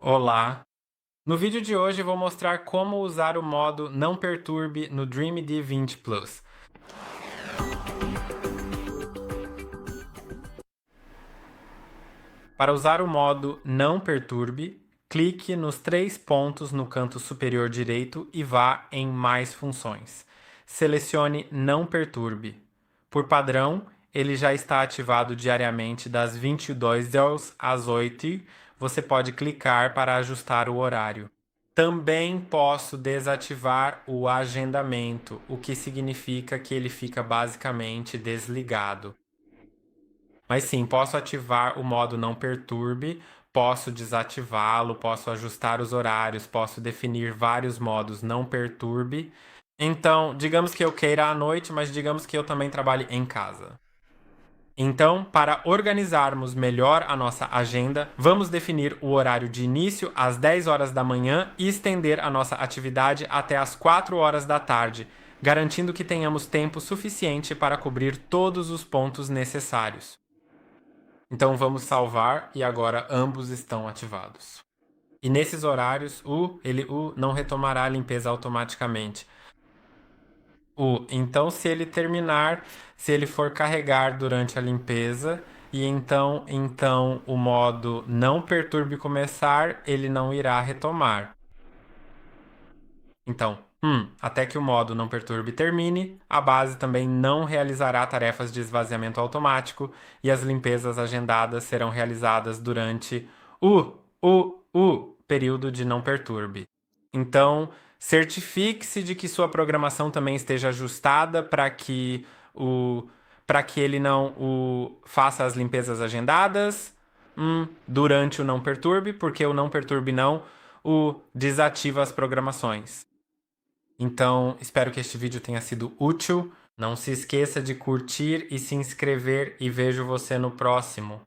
Olá! No vídeo de hoje vou mostrar como usar o modo Não Perturbe no Dreamd 20 Plus. Para usar o modo Não Perturbe, clique nos 3 pontos no canto superior direito e vá em Mais Funções. Selecione Não Perturbe. Por padrão, ele já está ativado diariamente das 22 às 8. Você pode clicar para ajustar o horário. Também posso desativar o agendamento, o que significa que ele fica basicamente desligado. Mas sim, posso ativar o modo não perturbe, posso desativá-lo, posso ajustar os horários, posso definir vários modos não perturbe. Então, digamos que eu queira à noite, mas digamos que eu também trabalhe em casa. Então, para organizarmos melhor a nossa agenda, vamos definir o horário de início às 10 horas da manhã e estender a nossa atividade até às 4 horas da tarde, garantindo que tenhamos tempo suficiente para cobrir todos os pontos necessários. Então vamos salvar e agora ambos estão ativados. E nesses horários, ele não retomará a limpeza automaticamente. Então se ele terminar, se ele for carregar durante a limpeza, e então o modo não perturbe começar, ele não irá retomar. Então, até que o modo não perturbe termine, a base também não realizará tarefas de esvaziamento automático e as limpezas agendadas serão realizadas durante o período de não perturbe. Então, certifique-se de que sua programação também esteja ajustada para que ele não faça as limpezas agendadas durante o não perturbe, porque o não perturbe não desativa as programações. Então, espero que este vídeo tenha sido útil. Não se esqueça de curtir e se inscrever e vejo você no próximo.